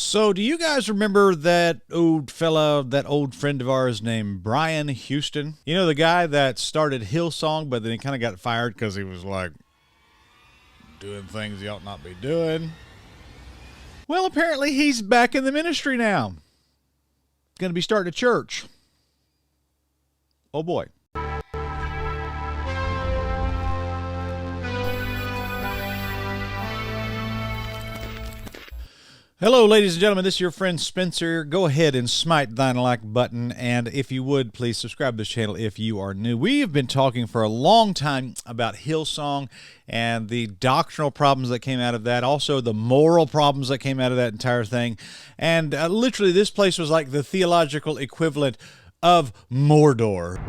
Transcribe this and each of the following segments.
So do you guys remember that old fella, that old friend of ours named Brian Houston? You know, the guy that started Hillsong, but then he kind of got fired because he was like doing things he ought not be doing. Well, apparently he's back in the ministry now. Going to be starting a church. Oh boy. Hello, ladies and gentlemen. This is your friend Spencer. Go ahead and smite thine like button, and if you would, please subscribe to this channel if you are new. We have been talking for a long time about Hillsong and the doctrinal problems that came out of that, also the moral problems that came out of that entire thing. And literally, this place was like the theological equivalent of Mordor.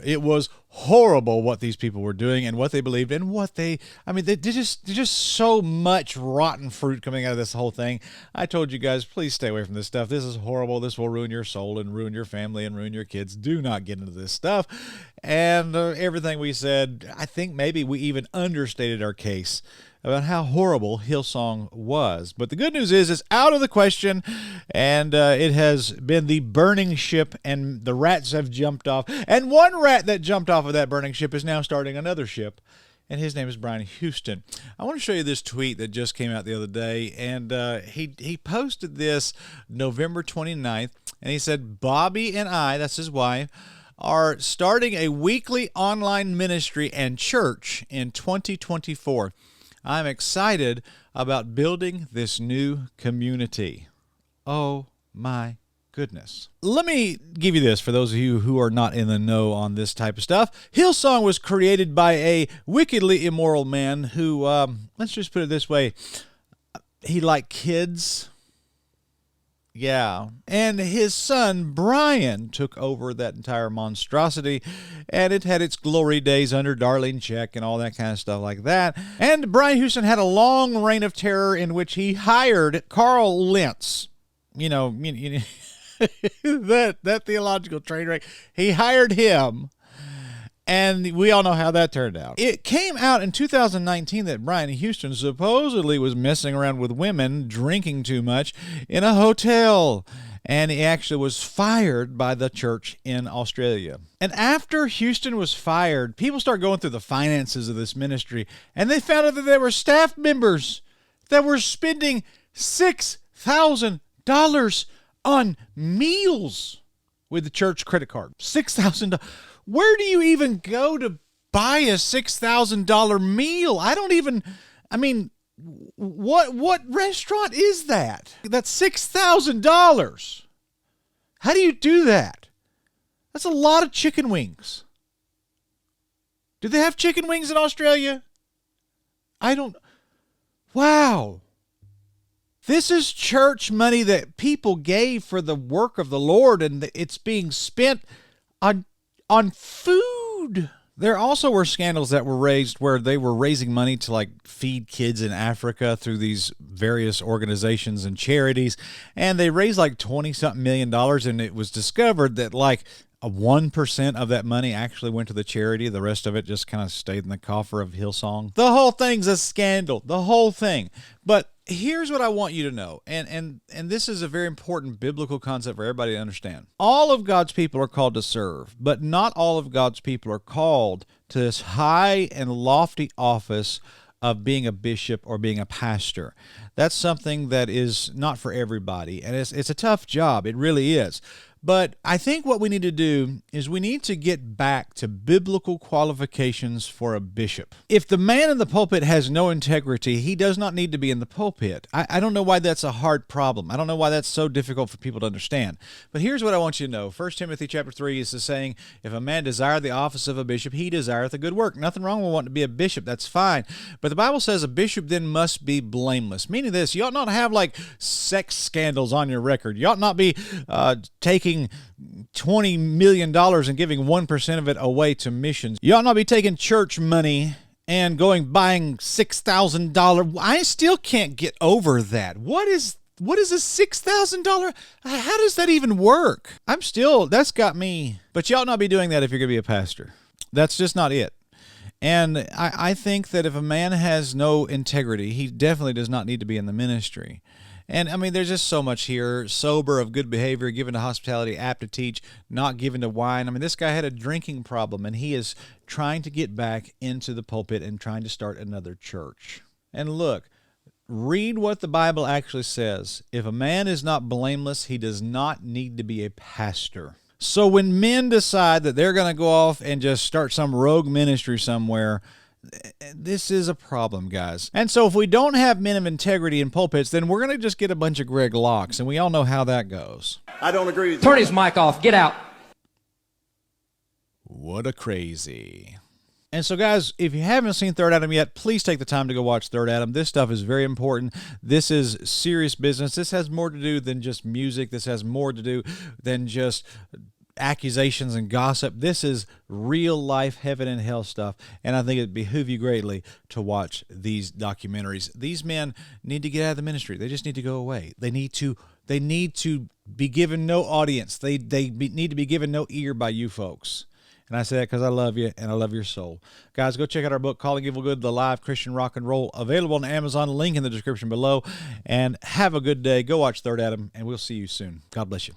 It was horrible what these people were doing and what they believed and what they, there's just so much rotten fruit coming out of this whole thing. I told you guys, please stay away from this stuff. This is horrible. This will ruin your soul and ruin your family and ruin your kids. Do not get into this stuff. And everything we said, I think maybe we even understated our case about how horrible Hillsong was. But the good news is it's out of the question, and it has been the burning ship, and the rats have jumped off. And one rat that jumped off of that burning ship is now starting another ship, and his name is Brian Houston. I want to show you this tweet that just came out the other day, and he posted this November 29th, and he said, Bobby and I, that's his wife, are starting a weekly online ministry and church in 2024. I'm excited about building this new community. Oh my goodness. Let me give you this for those of you who are not in the know on this type of stuff. Hillsong was created by a wickedly immoral man who, let's just put it this way, he liked kids. Yeah, and his son Brian took over that entire monstrosity, and it had its glory days under Darlene Check and all that kind of stuff like that. And Brian Houston had a long reign of terror in which he hired Carl Lentz, that theological train wreck. He hired him. And we all know how that turned out. It came out in 2019 that Brian Houston supposedly was messing around with women, drinking too much in a hotel. And he actually was fired by the church in Australia. And after Houston was fired, people started going through the finances of this ministry, and they found out that there were staff members that were spending $6,000 on meals with the church credit card. $6,000. Where do you even go to buy a $6,000 meal? What restaurant is that? That's $6,000. How do you do that? That's a lot of chicken wings. Do they have chicken wings in Australia? Wow. This is church money that people gave for the work of the Lord, and it's being spent on food. There also were scandals that were raised where they were raising money to feed kids in Africa through these various organizations and charities, and they raised $20-something million, and it was discovered that 1% of that money actually went to the charity. The rest of it just kind of stayed in the coffer of Hillsong. The whole thing's a scandal, the whole thing. But here's what I want you to know, and this is a very important biblical concept for everybody to understand. All of God's people are called to serve, but not all of God's people are called to this high and lofty office of being a bishop or being a pastor. That's something that is not for everybody, and it's a tough job. It really is. But I think what we need to do is we need to get back to biblical qualifications for a bishop. If the man in the pulpit has no integrity, he does not need to be in the pulpit. I don't know why that's a hard problem. I don't know why that's so difficult for people to understand. But here's what I want you to know. 1 Timothy chapter 3 is the saying, if a man desire the office of a bishop, he desireth a good work. Nothing wrong with wanting to be a bishop. That's fine. But the Bible says a bishop then must be blameless. Meaning this, you ought not have sex scandals on your record. You ought not be taking $20 million and giving 1% of it away to missions. You ought not be taking church money and buying $6,000. I still can't get over that. What is a $6,000? How does that even work? That's got me. But you ought not be doing that if you're going to be a pastor. That's just not it. And I think that if a man has no integrity, he definitely does not need to be in the ministry. And I mean, there's just so much here. Sober, of good behavior, given to hospitality, apt to teach, not given to wine. I mean, this guy had a drinking problem, and he is trying to get back into the pulpit and trying to start another church. And look, read what the Bible actually says. If a man is not blameless, he does not need to be a pastor. So when men decide that they're going to go off and just start some rogue ministry somewhere, this is a problem, guys. And so if we don't have men of integrity in pulpits, then we're going to just get a bunch of Greg Locks, and we all know how that goes. I don't agree with you. Turn his mic off. Get out. What a crazy. And so, guys, if you haven't seen Third Adam yet, please take the time to go watch Third Adam. This stuff is very important. This is serious business. This has more to do than just music. This has more to do than just accusations and gossip. This is real life heaven and hell stuff, and I think it'd behoove you greatly to watch these documentaries. These men need to get out of the ministry. They just need to go away. They need to be given no audience. They need to be given no ear by you folks. And I say that because I love you and I love your soul. Guys, go check out our book, Calling Evil Good, The Live Christian Rock and Roll, available on Amazon, link in the description below. And have a good day. Go watch Third Adam, and we'll see you soon. God bless you.